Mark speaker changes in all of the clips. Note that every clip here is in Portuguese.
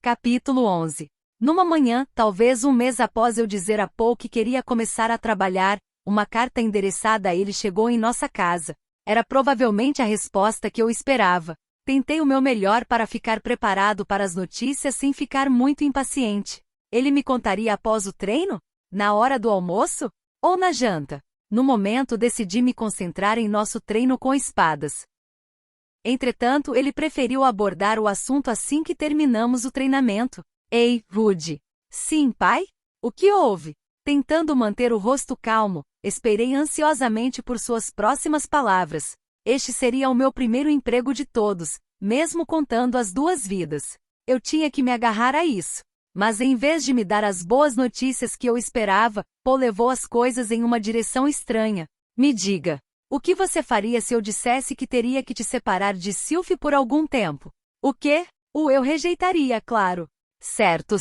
Speaker 1: Capítulo 11. Numa manhã, talvez um mês após eu dizer a Paul que queria começar a trabalhar, uma carta endereçada a ele chegou em nossa casa. Era provavelmente a resposta que eu esperava. Tentei o meu melhor para ficar preparado para as notícias sem ficar muito impaciente. Ele me contaria após o treino? Na hora do almoço? Ou na janta? No momento decidi me concentrar em nosso treino com espadas. Entretanto, ele preferiu abordar o assunto assim que terminamos o treinamento. Ei, Rudy. Sim, pai? O que houve? Tentando manter o rosto calmo, esperei ansiosamente por suas próximas palavras. Este seria o meu primeiro emprego de todos, mesmo contando as 2 vidas. Eu tinha que me agarrar a isso. Mas em vez de me dar as boas notícias que eu esperava, Paul levou as coisas em uma direção estranha. Me diga, o que você faria se eu dissesse que teria que te separar de Sylvie por algum tempo? O quê? Eu rejeitaria, claro. Certo.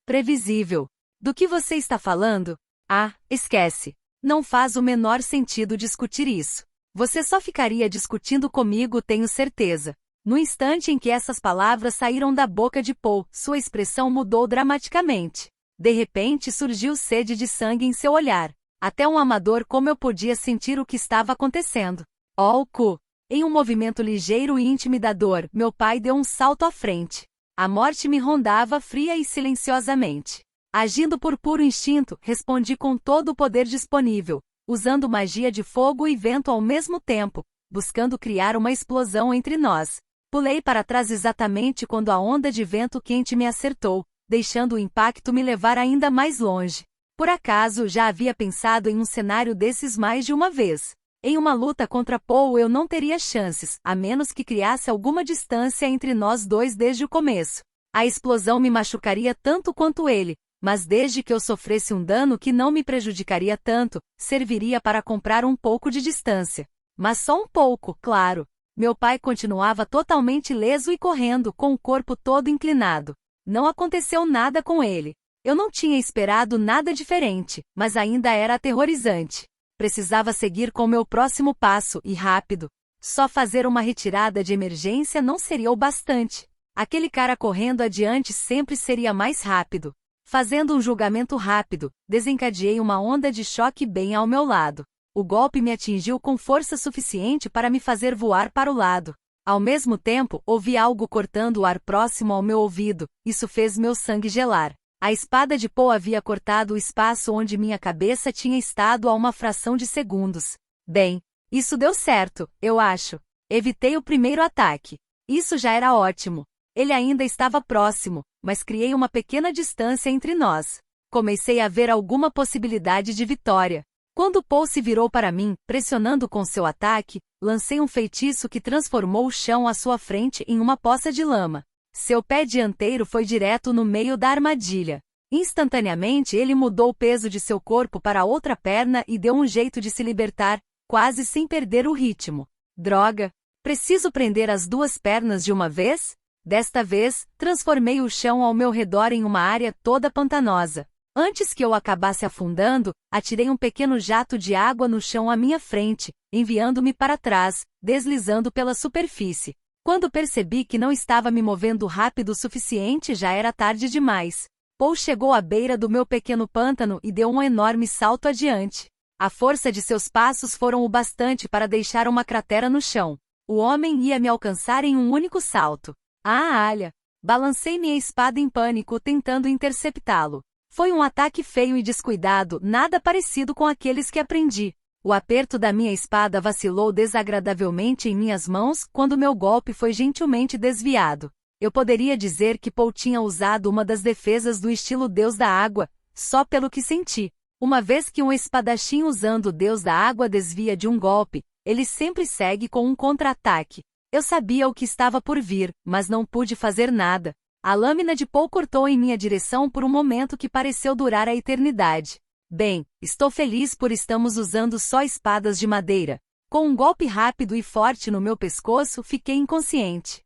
Speaker 1: Previsível. Do que você está falando? Ah, esquece. Não faz o menor sentido discutir isso. Você só ficaria discutindo comigo, tenho certeza. No instante em que essas palavras saíram da boca de Paul, sua expressão mudou dramaticamente. De repente surgiu sede de sangue em seu olhar. Até um amador como eu podia sentir o que estava acontecendo. Oh, cu! Em um movimento ligeiro e intimidador, meu pai deu um salto à frente. A morte me rondava fria e silenciosamente. Agindo por puro instinto, respondi com todo o poder disponível, usando magia de fogo e vento ao mesmo tempo, buscando criar uma explosão entre nós. Pulei para trás exatamente quando a onda de vento quente me acertou, deixando o impacto me levar ainda mais longe. Por acaso, já havia pensado em um cenário desses mais de uma vez. Em uma luta contra Paul eu não teria chances, a menos que criasse alguma distância entre nós dois desde o começo. A explosão me machucaria tanto quanto ele, mas desde que eu sofresse um dano que não me prejudicaria tanto, serviria para comprar um pouco de distância. Mas só um pouco, claro. Meu pai continuava totalmente ileso e correndo, com o corpo todo inclinado. Não aconteceu nada com ele. Eu não tinha esperado nada diferente, mas ainda era aterrorizante. Precisava seguir com meu próximo passo, e rápido. Só fazer uma retirada de emergência não seria o bastante. Aquele cara correndo adiante sempre seria mais rápido. Fazendo um julgamento rápido, desencadeei uma onda de choque bem ao meu lado. O golpe me atingiu com força suficiente para me fazer voar para o lado. Ao mesmo tempo, ouvi algo cortando o ar próximo ao meu ouvido. Isso fez meu sangue gelar. A espada de Paul havia cortado o espaço onde minha cabeça tinha estado há uma fração de segundos. Bem, isso deu certo, eu acho. Evitei o primeiro ataque. Isso já era ótimo. Ele ainda estava próximo, mas criei uma pequena distância entre nós. Comecei a ver alguma possibilidade de vitória. Quando Paul se virou para mim, pressionando com seu ataque, lancei um feitiço que transformou o chão à sua frente em uma poça de lama. Seu pé dianteiro foi direto no meio da armadilha. Instantaneamente ele mudou o peso de seu corpo para a outra perna e deu um jeito de se libertar, quase sem perder o ritmo. Droga! Preciso prender as 2 pernas de uma vez? Desta vez, transformei o chão ao meu redor em uma área toda pantanosa. Antes que eu acabasse afundando, atirei um pequeno jato de água no chão à minha frente, enviando-me para trás, deslizando pela superfície. Quando percebi que não estava me movendo rápido o suficiente, já era tarde demais. Paul chegou à beira do meu pequeno pântano e deu um enorme salto adiante. A força de seus passos foram o bastante para deixar uma cratera no chão. O homem ia me alcançar em um único salto. Ah, alha! Balancei minha espada em pânico, tentando interceptá-lo. Foi um ataque feio e descuidado, nada parecido com aqueles que aprendi. O aperto da minha espada vacilou desagradavelmente em minhas mãos quando meu golpe foi gentilmente desviado. Eu poderia dizer que Paul tinha usado uma das defesas do estilo Deus da Água, só pelo que senti. Uma vez que um espadachim usando o Deus da Água desvia de um golpe, ele sempre segue com um contra-ataque. Eu sabia o que estava por vir, mas não pude fazer nada. A lâmina de Paul cortou em minha direção por um momento que pareceu durar a eternidade. Bem, estou feliz por estamos usando só espadas de madeira. Com um golpe rápido e forte no meu pescoço, fiquei inconsciente.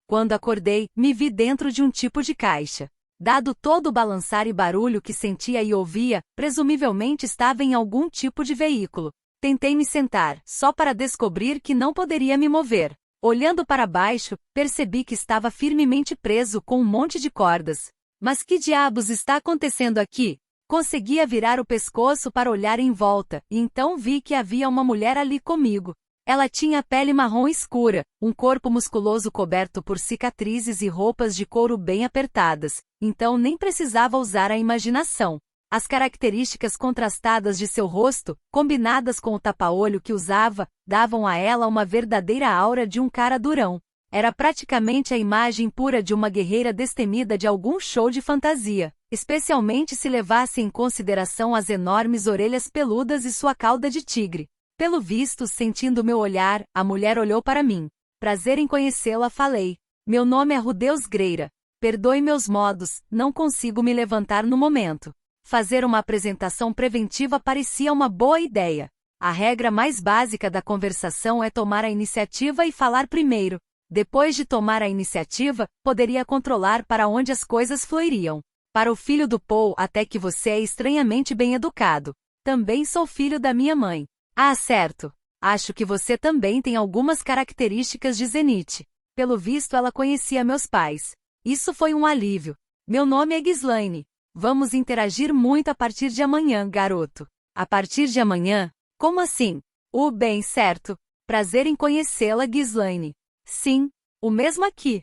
Speaker 1: Quando acordei, me vi dentro de um tipo de caixa. Dado todo o balançar e barulho que sentia e ouvia, presumivelmente estava em algum tipo de veículo. Tentei me sentar, só para descobrir que não poderia me mover. Olhando para baixo, percebi que estava firmemente preso com um monte de cordas. Mas que diabos está acontecendo aqui? Conseguia virar o pescoço para olhar em volta, e então vi que havia uma mulher ali comigo. Ela tinha pele marrom escura, um corpo musculoso coberto por cicatrizes e roupas de couro bem apertadas, então nem precisava usar a imaginação. As características contrastadas de seu rosto, combinadas com o tapa-olho que usava, davam a ela uma verdadeira aura de um cara durão. Era praticamente a imagem pura de uma guerreira destemida de algum show de fantasia, especialmente se levasse em consideração as enormes orelhas peludas e sua cauda de tigre. Pelo visto, sentindo meu olhar, a mulher olhou para mim. Prazer em conhecê-la, falei. Meu nome é Rudeus Greira. Perdoe meus modos, não consigo me levantar no momento. Fazer uma apresentação preventiva parecia uma boa ideia. A regra mais básica da conversação é tomar a iniciativa e falar primeiro. Depois de tomar a iniciativa, poderia controlar para onde as coisas fluiriam. Para o filho do Paul, até que você é estranhamente bem educado. Também sou filho da minha mãe. Ah, certo. Acho que você também tem algumas características de Zenith. Pelo visto, ela conhecia meus pais. Isso foi um alívio. Meu nome é Ghislaine. Vamos interagir muito a partir de amanhã, garoto. A partir de amanhã? Como assim? Bem, certo. Prazer em conhecê-la, Ghislaine. Sim, o mesmo aqui.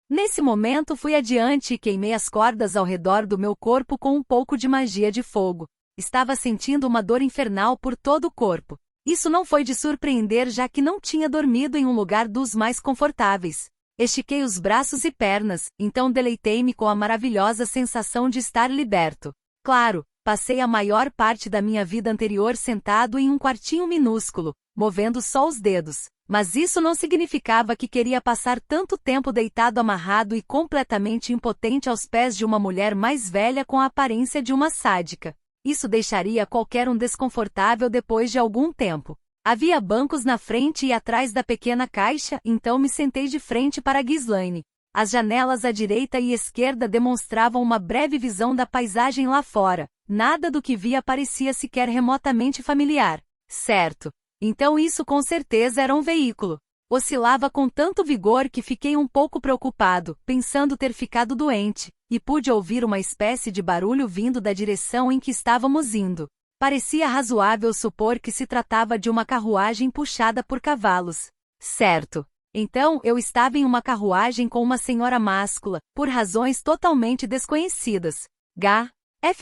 Speaker 1: Nesse momento fui adiante e queimei as cordas ao redor do meu corpo com um pouco de magia de fogo. Estava sentindo uma dor infernal por todo o corpo. Isso não foi de surpreender, já que não tinha dormido em um lugar dos mais confortáveis. Estiquei os braços e pernas, então deleitei-me com a maravilhosa sensação de estar liberto. Claro, passei a maior parte da minha vida anterior sentado em um quartinho minúsculo, movendo só os dedos. Mas isso não significava que queria passar tanto tempo deitado amarrado e completamente impotente aos pés de uma mulher mais velha com a aparência de uma sádica. Isso deixaria qualquer um desconfortável depois de algum tempo. Havia bancos na frente e atrás da pequena caixa, então me sentei de frente para Ghislaine. As janelas à direita e esquerda demonstravam uma breve visão da paisagem lá fora. Nada do que via parecia sequer remotamente familiar. Certo. Então isso com certeza era um veículo. Oscilava com tanto vigor que fiquei um pouco preocupado, pensando ter ficado doente, e pude ouvir uma espécie de barulho vindo da direção em que estávamos indo. Parecia razoável supor que se tratava de uma carruagem puxada por cavalos. Certo. Então eu estava em uma carruagem com uma senhora máscula, por razões totalmente desconhecidas.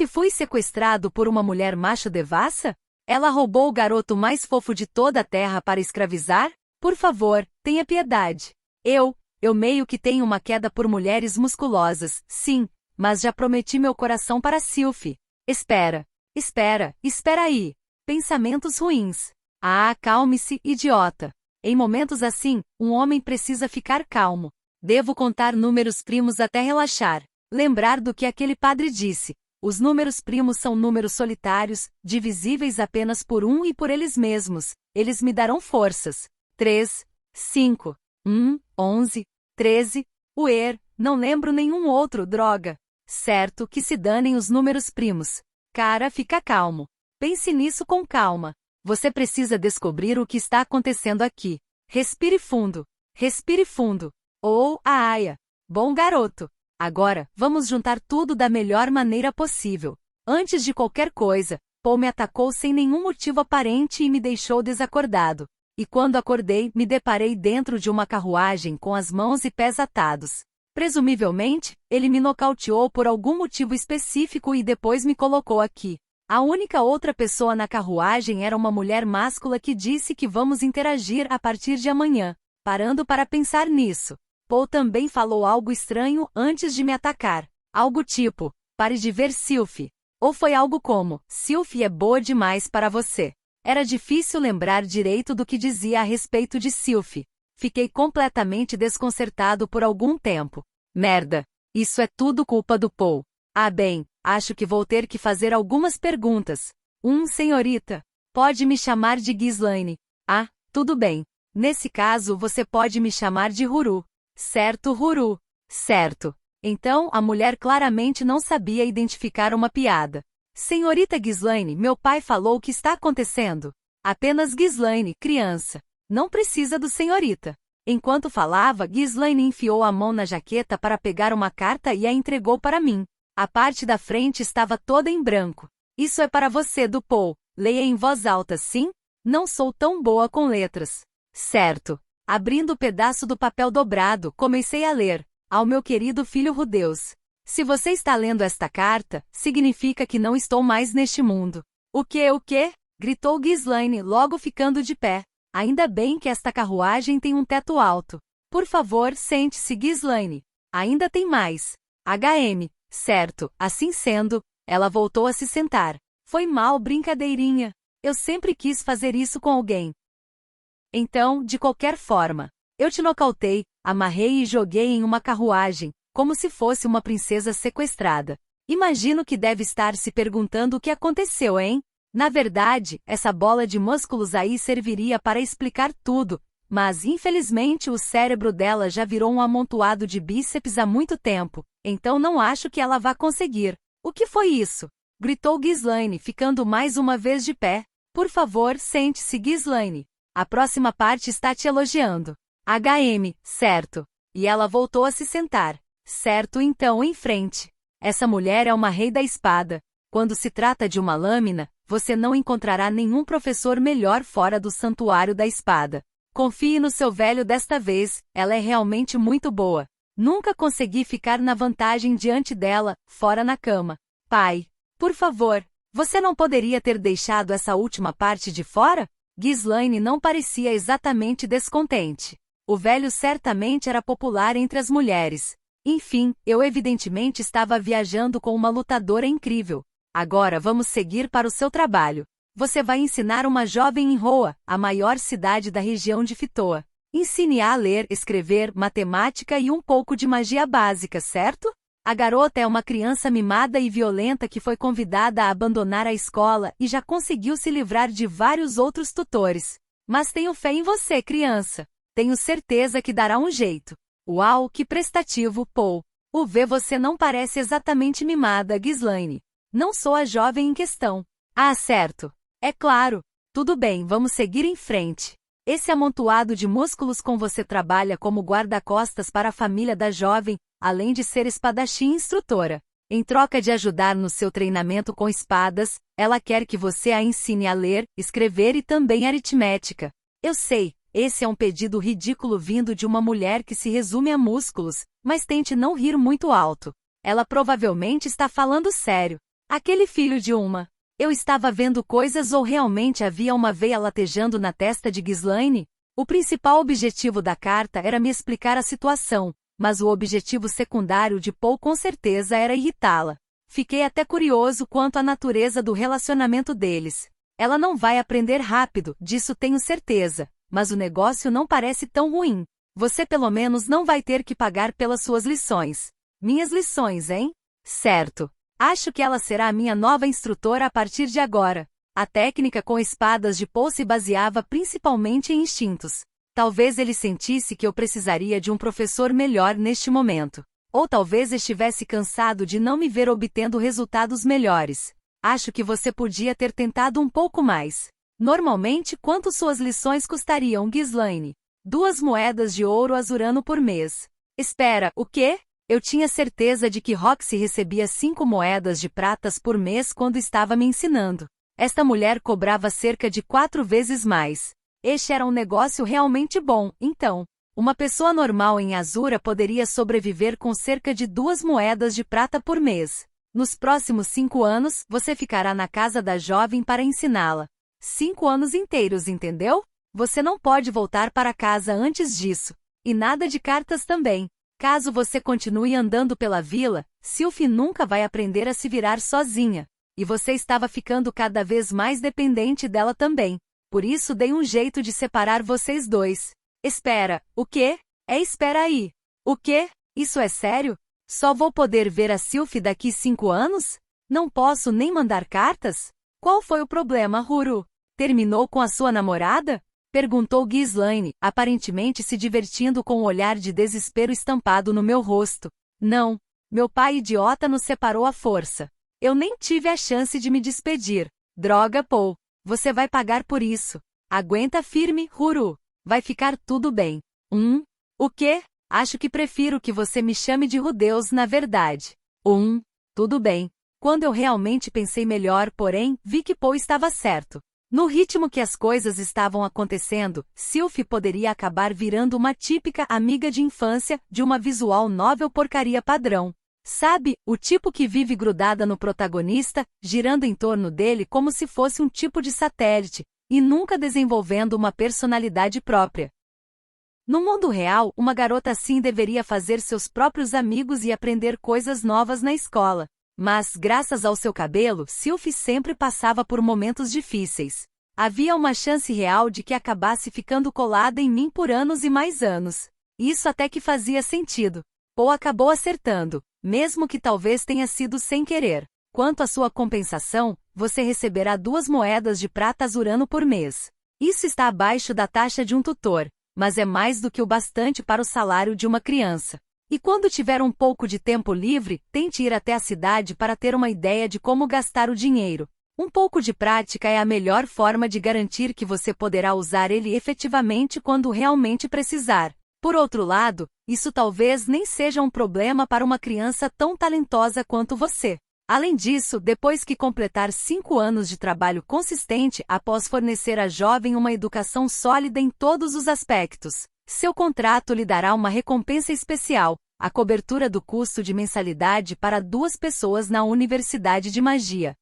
Speaker 1: Fui sequestrado por uma mulher macho devassa? Ela roubou o garoto mais fofo de toda a terra para escravizar? Por favor, tenha piedade. Eu meio que tenho uma queda por mulheres musculosas, sim, mas já prometi meu coração para Sylphie. Espera aí. Pensamentos ruins. Ah, calme-se, idiota. Em momentos assim, um homem precisa ficar calmo. Devo contar números primos até relaxar. Lembrar do que aquele padre disse. Os números primos são números solitários, divisíveis apenas por um e por eles mesmos. Eles me darão forças. 3, 5, 11, 13, não lembro nenhum outro, droga. Certo, que se danem os números primos. Cara, fica calmo. Pense nisso com calma. Você precisa descobrir o que está acontecendo aqui. Respire fundo. Respire fundo. Aia. Bom garoto. Agora, vamos juntar tudo da melhor maneira possível. Antes de qualquer coisa, Paul me atacou sem nenhum motivo aparente e me deixou desacordado. E quando acordei, me deparei dentro de uma carruagem com as mãos e pés atados. Presumivelmente, ele me nocauteou por algum motivo específico e depois me colocou aqui. A única outra pessoa na carruagem era uma mulher máscula que disse que vamos interagir a partir de amanhã. Parando para pensar nisso, Paul também falou algo estranho antes de me atacar. Algo tipo, pare de ver Sylphie. Ou foi algo como, Sylphie é boa demais para você. Era difícil lembrar direito do que dizia a respeito de Sylphie. Fiquei completamente desconcertado por algum tempo. Merda. Isso é tudo culpa do Paul. Ah bem, acho que vou ter que fazer algumas perguntas. Senhorita. Pode me chamar de Ghislaine. Ah, tudo bem. Nesse caso você pode me chamar de Ruru. Certo, Ruru. Certo. Então, a mulher claramente não sabia identificar uma piada. Senhorita Ghislaine, meu pai falou o que está acontecendo. Apenas Ghislaine, criança. Não precisa do senhorita. Enquanto falava, Ghislaine enfiou a mão na jaqueta para pegar uma carta e a entregou para mim. A parte da frente estava toda em branco. Isso é para você, do Paul. Leia em voz alta, sim? Não sou tão boa com letras. Certo. Abrindo o pedaço do papel dobrado, comecei a ler. Ao meu querido filho Rudeus. Se você está lendo esta carta, significa que não estou mais neste mundo. O quê? Gritou Ghislaine, logo ficando de pé. Ainda bem que esta carruagem tem um teto alto. Por favor, sente-se, Ghislaine. Ainda tem mais. HM. Certo, assim sendo, ela voltou a se sentar. Foi mal, brincadeirinha. Eu sempre quis fazer isso com alguém. Então, de qualquer forma, eu te nocautei, amarrei e joguei em uma carruagem, como se fosse uma princesa sequestrada. Imagino que deve estar se perguntando o que aconteceu, hein? Na verdade, essa bola de músculos aí serviria para explicar tudo, mas infelizmente o cérebro dela já virou um amontoado de bíceps há muito tempo, então não acho que ela vá conseguir. O que foi isso? Gritou Ghislaine, ficando mais uma vez de pé. Por favor, sente-se, Ghislaine. A próxima parte está te elogiando. HM, certo. E ela voltou a se sentar. Certo, então em frente. Essa mulher é uma rei da espada. Quando se trata de uma lâmina, você não encontrará nenhum professor melhor fora do santuário da espada. Confie no seu velho desta vez, ela é realmente muito boa. Nunca consegui ficar na vantagem diante dela, fora na cama. Pai, por favor, você não poderia ter deixado essa última parte de fora? Ghislaine não parecia exatamente descontente. O velho certamente era popular entre as mulheres. Enfim, eu evidentemente estava viajando com uma lutadora incrível. Agora vamos seguir para o seu trabalho. Você vai ensinar uma jovem em Roa, a maior cidade da região de Fitoa. Ensine-a a ler, escrever, matemática e um pouco de magia básica, certo? A garota é uma criança mimada e violenta que foi convidada a abandonar a escola e já conseguiu se livrar de vários outros tutores. Mas tenho fé em você, criança. Tenho certeza que dará um jeito. Uau, que prestativo, Paul. Você não parece exatamente mimada, Ghislaine. Não sou a jovem em questão. Ah, certo. É claro. Tudo bem, vamos seguir em frente. Esse amontoado de músculos com você trabalha como guarda-costas para a família da jovem, além de ser espadachim e instrutora. Em troca de ajudar no seu treinamento com espadas, ela quer que você a ensine a ler, escrever e também aritmética. Eu sei, esse é um pedido ridículo vindo de uma mulher que se resume a músculos, mas tente não rir muito alto. Ela provavelmente está falando sério. Aquele filho de uma. Eu estava vendo coisas ou realmente havia uma veia latejando na testa de Ghislaine? O principal objetivo da carta era me explicar a situação, mas o objetivo secundário de Paul com certeza era irritá-la. Fiquei até curioso quanto à natureza do relacionamento deles. Ela não vai aprender rápido, disso tenho certeza, mas o negócio não parece tão ruim. Você pelo menos não vai ter que pagar pelas suas lições. Minhas lições, hein? Certo. Acho que ela será a minha nova instrutora a partir de agora. A técnica com espadas de Paul se baseava principalmente em instintos. Talvez ele sentisse que eu precisaria de um professor melhor neste momento. Ou talvez estivesse cansado de não me ver obtendo resultados melhores. Acho que você podia ter tentado um pouco mais. Normalmente, quanto suas lições custariam, Ghislaine? 2 moedas de ouro azurano por mês. Espera, o quê? Eu tinha certeza de que Roxy recebia 5 moedas de pratas por mês quando estava me ensinando. Esta mulher cobrava cerca de 4 vezes mais. Este era um negócio realmente bom, então. Uma pessoa normal em Azura poderia sobreviver com cerca de 2 moedas de prata por mês. Nos próximos 5 anos, você ficará na casa da jovem para ensiná-la. 5 anos inteiros, entendeu? Você não pode voltar para casa antes disso. E nada de cartas também. Caso você continue andando pela vila, Sylphie nunca vai aprender a se virar sozinha. E você estava ficando cada vez mais dependente dela também. Por isso dei um jeito de separar vocês dois. Espera, o quê? Espera aí. O quê? Isso é sério? Só vou poder ver a Sylphie daqui 5 anos? Não posso nem mandar cartas? Qual foi o problema, Ruru? Terminou com a sua namorada? Perguntou Ghislaine, aparentemente se divertindo com o olhar de desespero estampado no meu rosto. Não. Meu pai idiota nos separou à força. Eu nem tive a chance de me despedir. Droga, Paul. Você vai pagar por isso. Aguenta firme, Ruru. Vai ficar tudo bem. O quê? Acho que prefiro que você me chame de Rudeus na verdade. Tudo bem. Quando eu realmente pensei melhor, porém, vi que Paul estava certo. No ritmo que as coisas estavam acontecendo, Sylvie poderia acabar virando uma típica amiga de infância de uma visual novel porcaria padrão. Sabe, o tipo que vive grudada no protagonista, girando em torno dele como se fosse um tipo de satélite, e nunca desenvolvendo uma personalidade própria. No mundo real, uma garota assim deveria fazer seus próprios amigos e aprender coisas novas na escola. Mas, graças ao seu cabelo, Sylvie sempre passava por momentos difíceis. Havia uma chance real de que acabasse ficando colada em mim por anos e mais anos. Isso até que fazia sentido. Paul acabou acertando, mesmo que talvez tenha sido sem querer. Quanto à sua compensação, você receberá 2 moedas de prata azurano por mês. Isso está abaixo da taxa de um tutor, mas é mais do que o bastante para o salário de uma criança. E quando tiver um pouco de tempo livre, tente ir até a cidade para ter uma ideia de como gastar o dinheiro. Um pouco de prática é a melhor forma de garantir que você poderá usar ele efetivamente quando realmente precisar. Por outro lado, isso talvez nem seja um problema para uma criança tão talentosa quanto você. Além disso, depois que completar 5 anos de trabalho consistente após fornecer à jovem uma educação sólida em todos os aspectos, seu contrato lhe dará uma recompensa especial, a cobertura do custo de mensalidade para 2 pessoas na Universidade de Magia.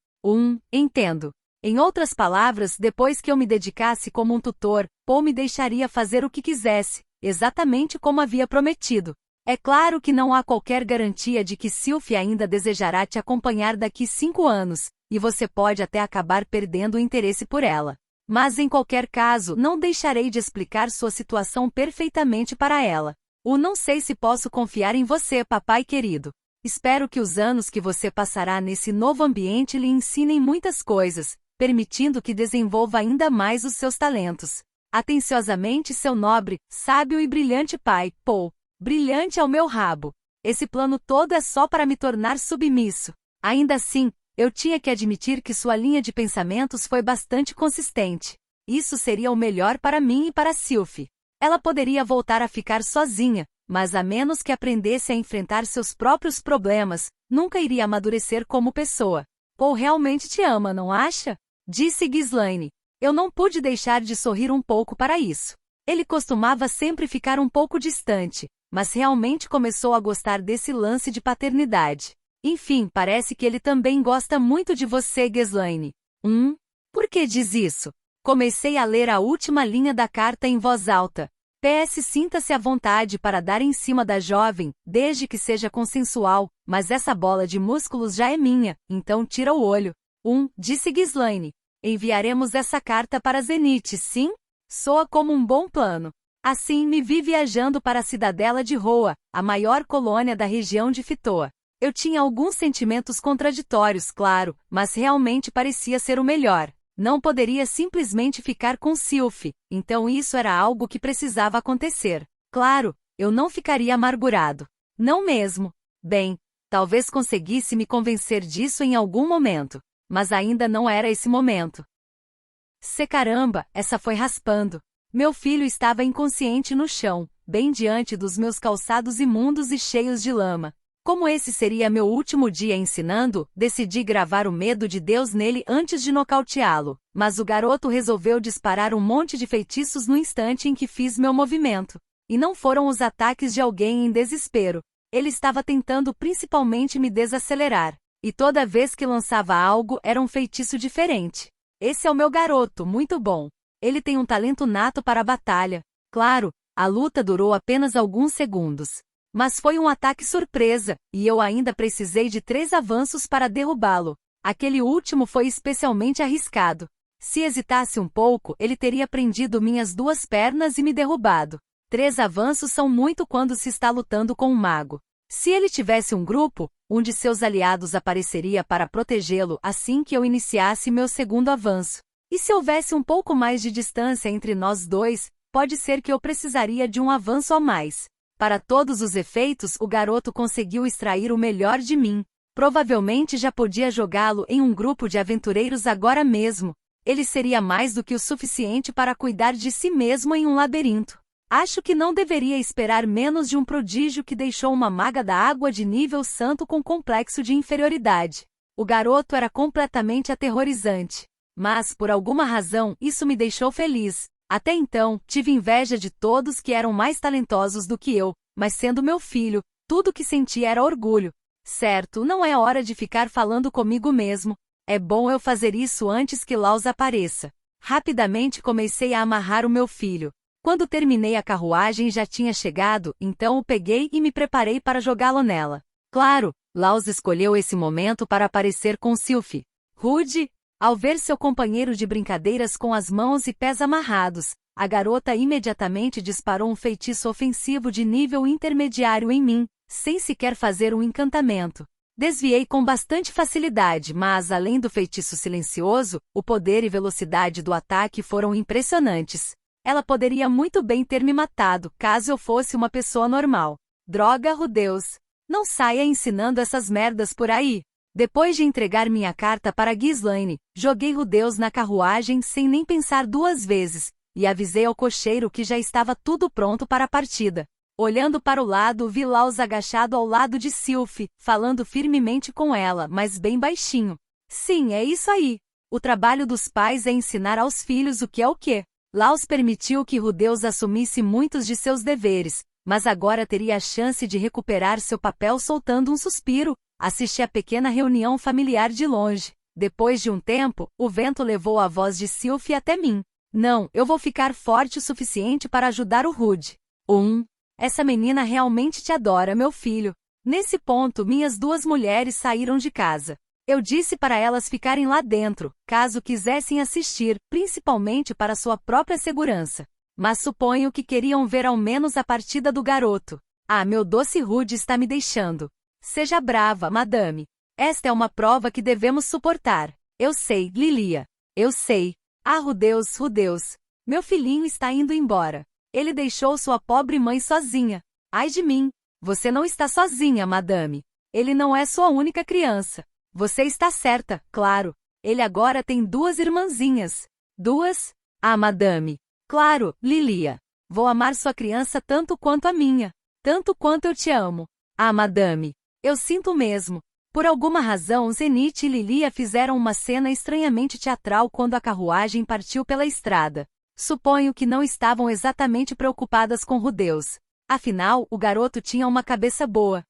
Speaker 1: Entendo. Em outras palavras, depois que eu me dedicasse como um tutor, Paul me deixaria fazer o que quisesse, exatamente como havia prometido. É claro que não há qualquer garantia de que Sylvie ainda desejará te acompanhar daqui 5 anos, e você pode até acabar perdendo o interesse por ela. Mas em qualquer caso, não deixarei de explicar sua situação perfeitamente para ela. Não sei se posso confiar em você, papai querido. Espero que os anos que você passará nesse novo ambiente lhe ensinem muitas coisas, permitindo que desenvolva ainda mais os seus talentos. Atenciosamente seu nobre, sábio e brilhante pai, Paul. Brilhante ao meu rabo. Esse plano todo é só para me tornar submisso. Ainda assim, eu tinha que admitir que sua linha de pensamentos foi bastante consistente. Isso seria o melhor para mim e para Sylvie. Ela poderia voltar a ficar sozinha, mas a menos que aprendesse a enfrentar seus próprios problemas, nunca iria amadurecer como pessoa. Paul realmente te ama, não acha? Disse Ghislaine. Eu não pude deixar de sorrir um pouco para isso. Ele costumava sempre ficar um pouco distante, mas realmente começou a gostar desse lance de paternidade. Enfim, parece que ele também gosta muito de você, Ghislaine. Por que diz isso? Comecei a ler a última linha da carta em voz alta. PS, sinta-se à vontade para dar em cima da jovem, desde que seja consensual, mas essa bola de músculos já é minha, então tira o olho. Disse Ghislaine. Enviaremos essa carta para Zenith, sim? Soa como um bom plano. Assim me vi viajando para a cidadela de Roa, a maior colônia da região de Fitoa. Eu tinha alguns sentimentos contraditórios, claro, mas realmente parecia ser o melhor. Não poderia simplesmente ficar com Sylvie, então isso era algo que precisava acontecer. Claro, eu não ficaria amargurado. Não mesmo. Bem, talvez conseguisse me convencer disso em algum momento, mas ainda não era esse momento. Caramba, essa foi raspando. Meu filho estava inconsciente no chão, bem diante dos meus calçados imundos e cheios de lama. Como esse seria meu último dia ensinando, decidi gravar o medo de Deus nele antes de nocauteá-lo, mas o garoto resolveu disparar um monte de feitiços no instante em que fiz meu movimento. E não foram os ataques de alguém em desespero. Ele estava tentando principalmente me desacelerar, e toda vez que lançava algo era um feitiço diferente. Esse é o meu garoto, muito bom. Ele tem um talento nato para a batalha. Claro, a luta durou apenas alguns segundos. Mas foi um ataque surpresa, e eu ainda precisei de 3 avanços para derrubá-lo. Aquele último foi especialmente arriscado. Se hesitasse um pouco, ele teria prendido minhas 2 pernas e me derrubado. 3 avanços são muito quando se está lutando com um mago. Se ele tivesse um grupo, um de seus aliados apareceria para protegê-lo assim que eu iniciasse meu segundo avanço. E se houvesse um pouco mais de distância entre nós dois, pode ser que eu precisaria de um avanço a mais. Para todos os efeitos, o garoto conseguiu extrair o melhor de mim. Provavelmente já podia jogá-lo em um grupo de aventureiros agora mesmo. Ele seria mais do que o suficiente para cuidar de si mesmo em um labirinto. Acho que não deveria esperar menos de um prodígio que deixou uma maga da água de nível santo com complexo de inferioridade. O garoto era completamente aterrorizante. Mas, por alguma razão, isso me deixou feliz. Até então, tive inveja de todos que eram mais talentosos do que eu, mas sendo meu filho, tudo que sentia era orgulho. Certo, não é hora de ficar falando comigo mesmo. É bom eu fazer isso antes que Laus apareça. Rapidamente comecei a amarrar o meu filho. Quando terminei a carruagem já tinha chegado, então o peguei e me preparei para jogá-lo nela. Claro, Laus escolheu esse momento para aparecer com Sylphie. Rude, ao ver seu companheiro de brincadeiras com as mãos e pés amarrados, a garota imediatamente disparou um feitiço ofensivo de nível intermediário em mim, sem sequer fazer um encantamento. Desviei com bastante facilidade, mas além do feitiço silencioso, o poder e velocidade do ataque foram impressionantes. Ela poderia muito bem ter me matado, caso eu fosse uma pessoa normal. Droga, Rudeus! Não saia ensinando essas merdas por aí! Depois de entregar minha carta para Ghislaine, joguei Rudeus na carruagem sem nem pensar duas vezes, e avisei ao cocheiro que já estava tudo pronto para a partida. Olhando para o lado, vi Laus agachado ao lado de Sylphie, falando firmemente com ela, mas bem baixinho. Sim, é isso aí. O trabalho dos pais é ensinar aos filhos o que é o quê. Laus permitiu que Rudeus assumisse muitos de seus deveres, mas agora teria a chance de recuperar seu papel soltando um suspiro. Assisti a pequena reunião familiar de longe. Depois de um tempo, o vento levou a voz de Sylphie até mim. Não, eu vou ficar forte o suficiente para ajudar o Rude. Essa menina realmente te adora, meu filho. Nesse ponto, minhas duas mulheres saíram de casa. Eu disse para elas ficarem lá dentro, caso quisessem assistir, principalmente para sua própria segurança. Mas suponho que queriam ver ao menos a partida do garoto. Ah, meu doce Rude está me deixando. Seja brava, madame. Esta é uma prova que devemos suportar. Eu sei, Lilia. Eu sei. Ah, Rudeus, Rudeus. Meu filhinho está indo embora. Ele deixou sua pobre mãe sozinha. Ai de mim. Você não está sozinha, madame. Ele não é sua única criança. Você está certa, claro. Ele agora tem duas irmãzinhas. Duas? Ah, madame. Claro, Lilia. Vou amar sua criança tanto quanto a minha. Tanto quanto eu te amo. Ah, madame. Eu sinto mesmo. Por alguma razão, Zenith e Lilia fizeram uma cena estranhamente teatral quando a carruagem partiu pela estrada. Suponho que não estavam exatamente preocupadas com Rudeus. Afinal, o garoto tinha uma cabeça boa.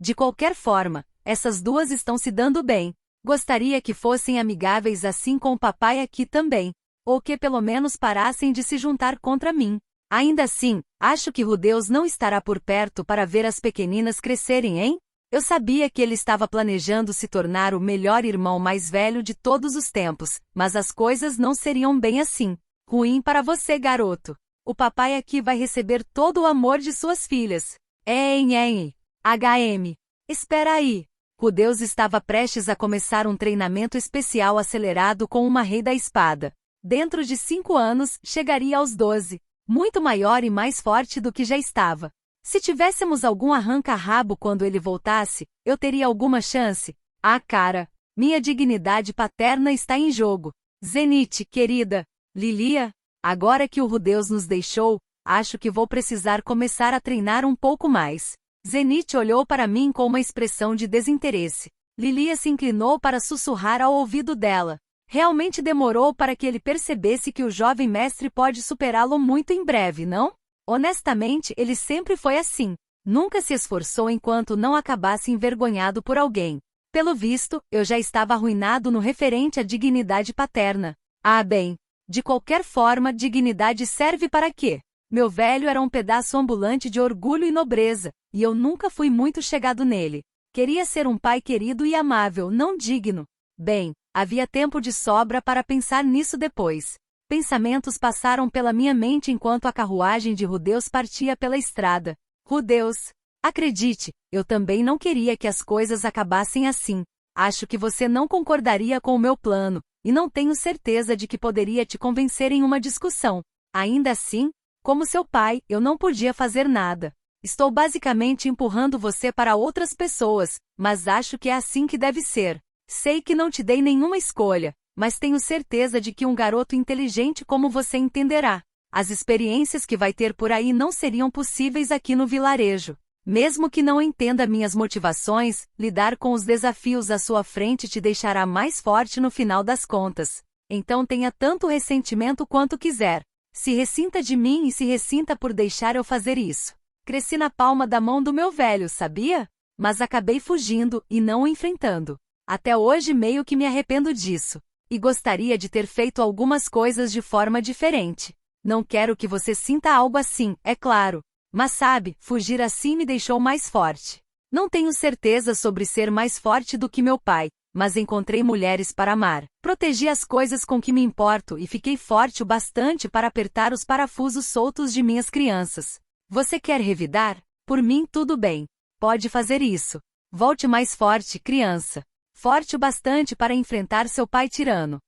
Speaker 1: De qualquer forma, essas duas estão se dando bem. Gostaria que fossem amigáveis assim com o papai aqui também. Ou que pelo menos parassem de se juntar contra mim. Ainda assim, acho que Rudeus não estará por perto para ver as pequeninas crescerem, hein? Eu sabia que ele estava planejando se tornar o melhor irmão mais velho de todos os tempos, mas as coisas não seriam bem assim. Ruim para você, garoto. O papai aqui vai receber todo o amor de suas filhas. HM. Espera aí. Rudeus estava prestes a começar um treinamento especial acelerado com uma Rei da Espada. Dentro de 5 anos, chegaria aos 12. Muito maior e mais forte do que já estava. Se tivéssemos algum arranca-rabo quando ele voltasse, eu teria alguma chance? Ah, cara. Minha dignidade paterna está em jogo. Zenith, querida. Lilia, agora que o Rudeus nos deixou, acho que vou precisar começar a treinar um pouco mais. Zenith olhou para mim com uma expressão de desinteresse. Lilia se inclinou para sussurrar ao ouvido dela. Realmente demorou para que ele percebesse que o jovem mestre pode superá-lo muito em breve, não? Honestamente, ele sempre foi assim. Nunca se esforçou enquanto não acabasse envergonhado por alguém. Pelo visto, eu já estava arruinado no referente à dignidade paterna. Ah, bem. De qualquer forma, dignidade serve para quê? Meu velho era um pedaço ambulante de orgulho e nobreza, e eu nunca fui muito chegado nele. Queria ser um pai querido e amável, não digno. Bem, havia tempo de sobra para pensar nisso depois. Pensamentos passaram pela minha mente enquanto a carruagem de Rudeus partia pela estrada. Rudeus, acredite, eu também não queria que as coisas acabassem assim. Acho que você não concordaria com o meu plano, e não tenho certeza de que poderia te convencer em uma discussão. Ainda assim, como seu pai, eu não podia fazer nada. Estou basicamente empurrando você para outras pessoas, mas acho que é assim que deve ser. Sei que não te dei nenhuma escolha, mas tenho certeza de que um garoto inteligente como você entenderá. As experiências que vai ter por aí não seriam possíveis aqui no vilarejo. Mesmo que não entenda minhas motivações, lidar com os desafios à sua frente te deixará mais forte no final das contas. Então tenha tanto ressentimento quanto quiser. Se ressinta de mim e se ressinta por deixar eu fazer isso. Cresci na palma da mão do meu velho, sabia? Mas acabei fugindo e não o enfrentando. Até hoje meio que me arrependo disso. E gostaria de ter feito algumas coisas de forma diferente. Não quero que você sinta algo assim, é claro. Mas sabe, fugir assim me deixou mais forte. Não tenho certeza sobre ser mais forte do que meu pai, mas encontrei mulheres para amar. Protegi as coisas com que me importo e fiquei forte o bastante para apertar os parafusos soltos de minhas crianças. Você quer revidar? Por mim tudo bem. Pode fazer isso. Volte mais forte, criança. Forte o bastante para enfrentar seu pai tirano.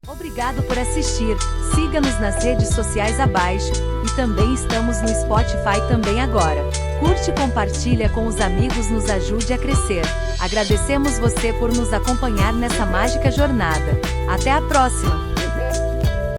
Speaker 1: Obrigado por assistir. Siga-nos nas redes sociais abaixo, e também estamos no Spotify também agora. Curte e compartilha com os amigos, nos ajude a crescer. Agradecemos você por nos acompanhar nessa mágica jornada. Até a próxima!